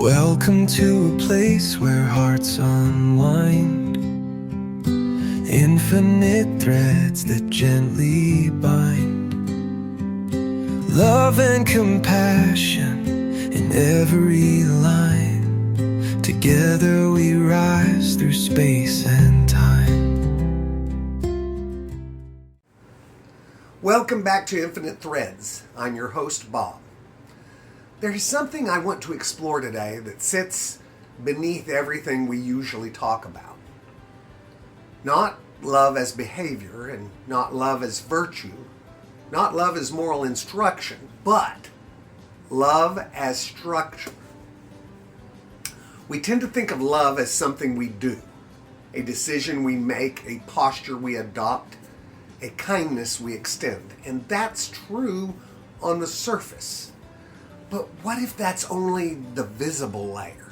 Welcome to a place where hearts unwind, infinite threads that gently bind, love and compassion in every line. Together we rise through space and time. Welcome back to Infinite Threads. I'm your host, Bob. There is something I want to explore today that sits beneath everything we usually talk about. Not love as behavior and not love as virtue, not love as moral instruction, but love as structure. We tend to think of love as something we do, a decision we make, a posture we adopt, a kindness we extend. And that's true on the surface. But what if that's only the visible layer?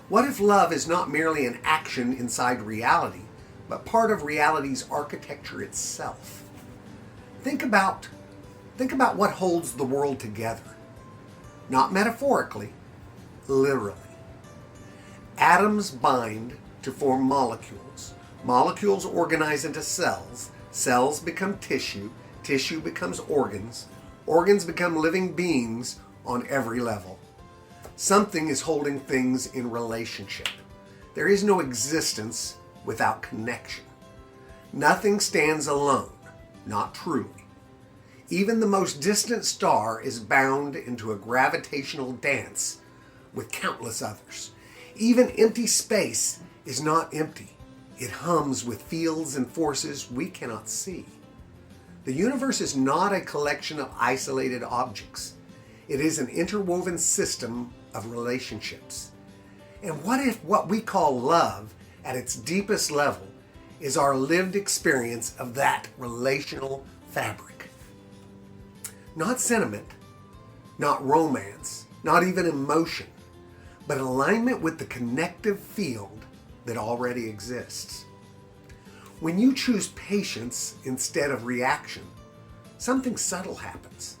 What if love is not merely an action inside reality, but part of reality's architecture itself? Think about what holds the world together. Not metaphorically, literally. Atoms bind to form molecules. Molecules organize into cells. Cells become tissue. Tissue becomes organs. Organs become living beings on every level. Something is holding things in relationship. There is no existence without connection. Nothing stands alone, not truly. Even the most distant star is bound into a gravitational dance with countless others. Even empty space is not empty. It hums with fields and forces we cannot see. The universe is not a collection of isolated objects. It is an interwoven system of relationships. And what if what we call love at its deepest level is our lived experience of that relational fabric? Not sentiment, not romance, not even emotion, but alignment with the connective field that already exists. When you choose patience instead of reaction, something subtle happens.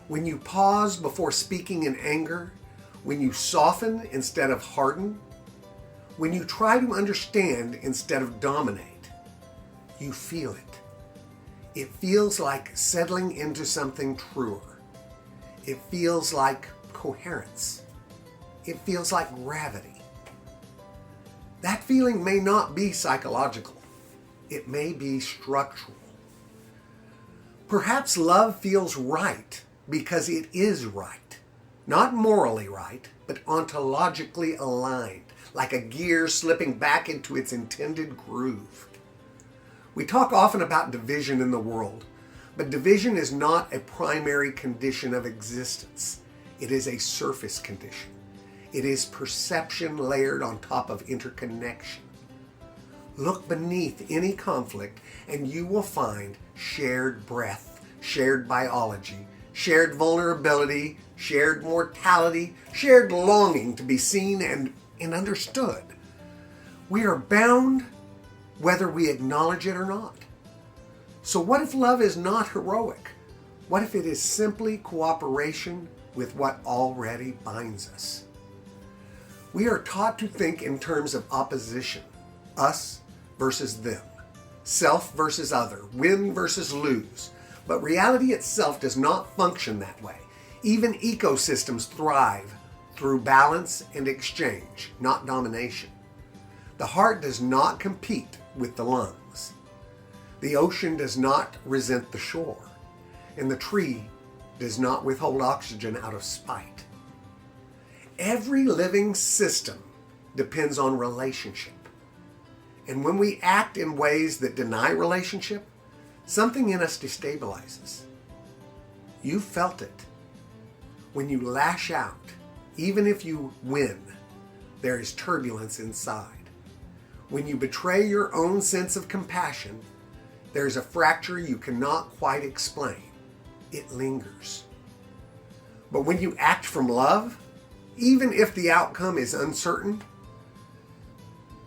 When you pause before speaking in anger, when you soften instead of harden, when you try to understand instead of dominate, you feel it. It feels like settling into something truer. It feels like coherence. It feels like gravity. That feeling may not be psychological. It may be structural. Perhaps love feels right because it is right. Not morally right, but ontologically aligned, like a gear slipping back into its intended groove. We talk often about division in the world, but division is not a primary condition of existence. It is a surface condition. It is perception layered on top of interconnection. Look beneath any conflict and you will find shared breath, shared biology, shared vulnerability, shared mortality, shared longing to be seen and understood. We are bound whether we acknowledge it or not. So what if love is not heroic? What if it is simply cooperation with what already binds us? We are taught to think in terms of opposition, us versus them, self versus other, win versus lose. But reality itself does not function that way. Even ecosystems thrive through balance and exchange, not domination. The heart does not compete with the lungs. The ocean does not resent the shore, and the tree does not withhold oxygen out of spite. Every living system depends on relationship. And when we act in ways that deny relationship, something in us destabilizes. You felt it. When you lash out, even if you win, there is turbulence inside. When you betray your own sense of compassion, there's a fracture you cannot quite explain. It lingers. But when you act from love, even if the outcome is uncertain,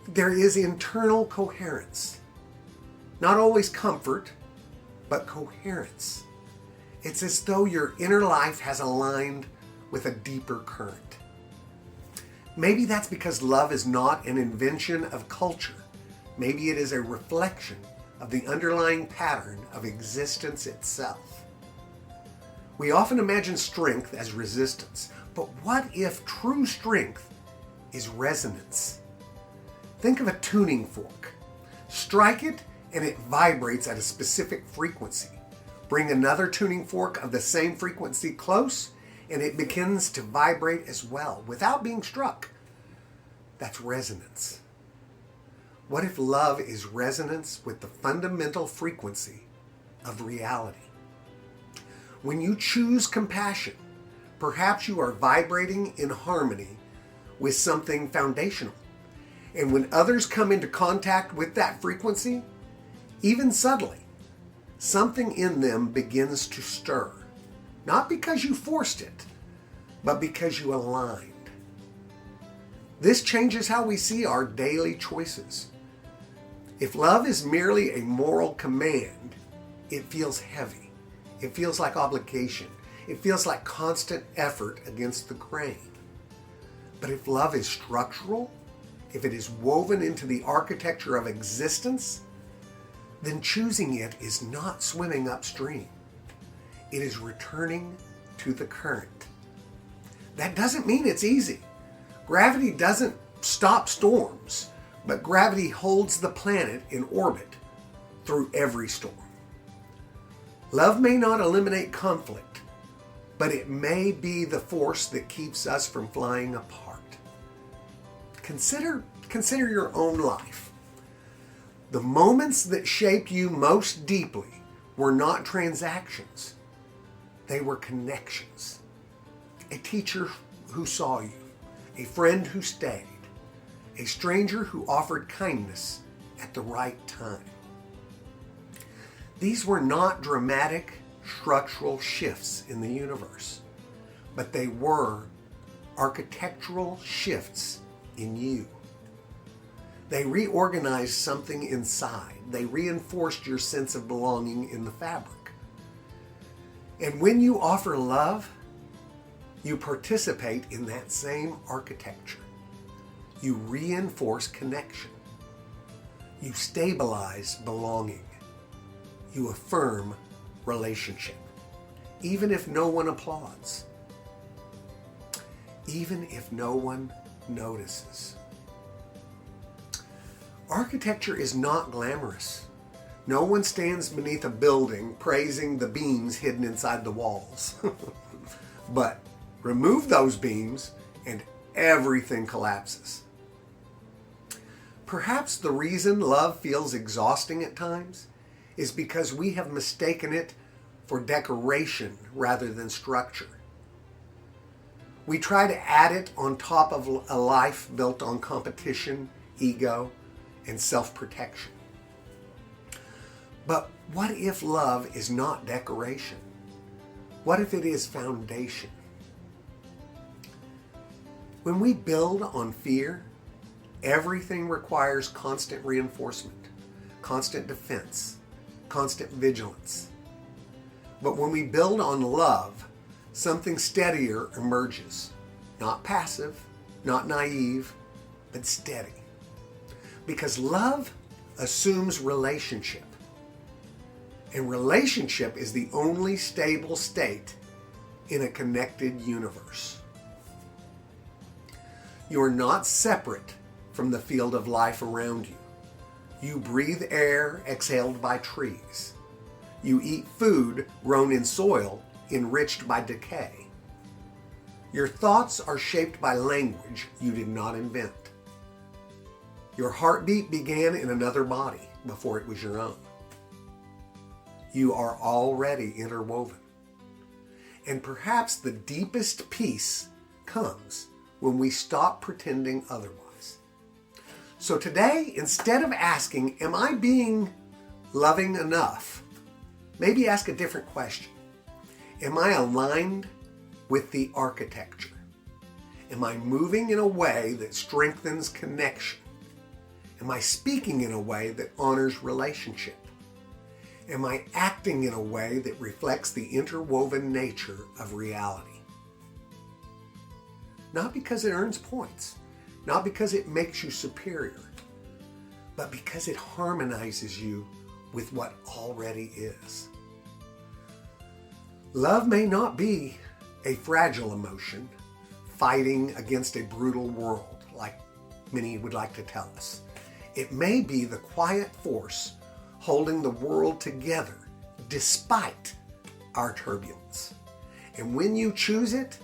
there is internal coherence. Not always comfort, but coherence. It's as though your inner life has aligned with a deeper current. Maybe that's because love is not an invention of culture. Maybe it is a reflection of the underlying pattern of existence itself. We often imagine strength as resistance, but what if true strength is resonance? Think of a tuning fork. Strike it and it vibrates at a specific frequency. Bring another tuning fork of the same frequency close and it begins to vibrate as well without being struck. That's resonance. What if love is resonance with the fundamental frequency of reality? When you choose compassion, perhaps you are vibrating in harmony with something foundational. And when others come into contact with that frequency, even subtly, something in them begins to stir. Not because you forced it, but because you aligned. This changes how we see our daily choices. If love is merely a moral command, it feels heavy. It feels like obligation. It feels like constant effort against the grain. But if love is structural, if it is woven into the architecture of existence, then choosing it is not swimming upstream. It is returning to the current. That doesn't mean it's easy. Gravity doesn't stop storms, but gravity holds the planet in orbit through every storm. Love may not eliminate conflict, but it may be the force that keeps us from flying apart. Consider your own life. The moments that shaped you most deeply were not transactions. They were connections. A teacher who saw you, a friend who stayed, a stranger who offered kindness at the right time. These were not dramatic structural shifts in the universe, but they were architectural shifts in you. They reorganized something inside. They reinforced your sense of belonging in the fabric. And when you offer love, you participate in that same architecture. You reinforce connection. You stabilize belonging. You affirm relationship, even if no one applauds, even if no one notices. Architecture is not glamorous. No one stands beneath a building praising the beams hidden inside the walls. But remove those beams and everything collapses. Perhaps the reason love feels exhausting at times is because we have mistaken it for decoration rather than structure. We try to add it on top of a life built on competition, ego, and self-protection. But what if love is not decoration? What if it is foundation? When we build on fear, everything requires constant reinforcement, constant defense, constant vigilance. But when we build on love, something steadier emerges. Not passive, not naive, but steady. Because love assumes relationship. And relationship is the only stable state in a connected universe. You are not separate from the field of life around you. You breathe air exhaled by trees. You eat food grown in soil enriched by decay. Your thoughts are shaped by language you did not invent. Your heartbeat began in another body before it was your own. You are already interwoven. And perhaps the deepest peace comes when we stop pretending otherwise. So today, instead of asking, am I being loving enough? Maybe ask a different question. Am I aligned with the architecture? Am I moving in a way that strengthens connection? Am I speaking in a way that honors relationship? Am I acting in a way that reflects the interwoven nature of reality? Not because it earns points, not because it makes you superior, but because it harmonizes you with what already is. Love may not be a fragile emotion fighting against a brutal world, like many would like to tell us. It may be the quiet force holding the world together despite our turbulence. And when you choose it,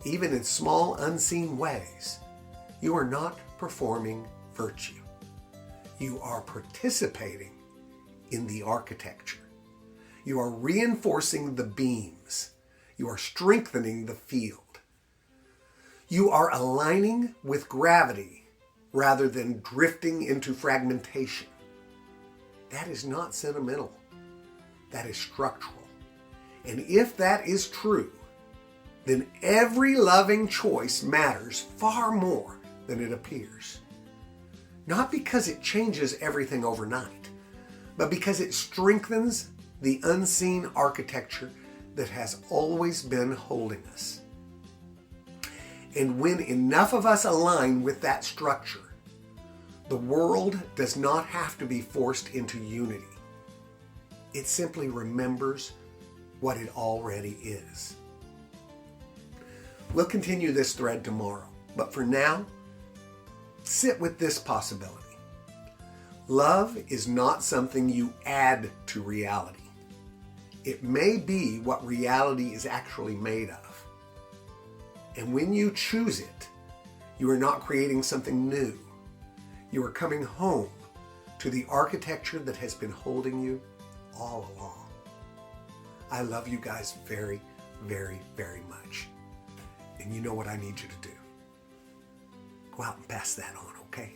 even in small, unseen ways, you are not performing virtue. You are participating in the architecture. You are reinforcing the beams. You are strengthening the field. You are aligning with gravity rather than drifting into fragmentation. That is not sentimental. That is structural. And if that is true, then every loving choice matters far more than it appears. Not because it changes everything overnight, but because it strengthens the unseen architecture that has always been holding us. And when enough of us align with that structure, the world does not have to be forced into unity. It simply remembers what it already is. We'll continue this thread tomorrow, but for now, sit with this possibility. Love is not something you add to reality. It may be what reality is actually made of. And when you choose it, you are not creating something new. You are coming home to the architecture that has been holding you all along. I love you guys very, very, very much. And you know what I need you to do. Go out and pass that on, okay?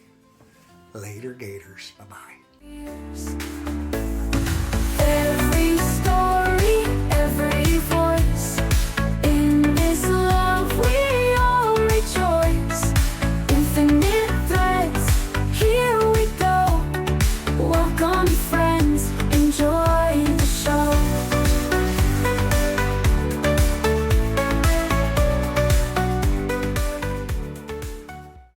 Later, Gators. Bye-bye.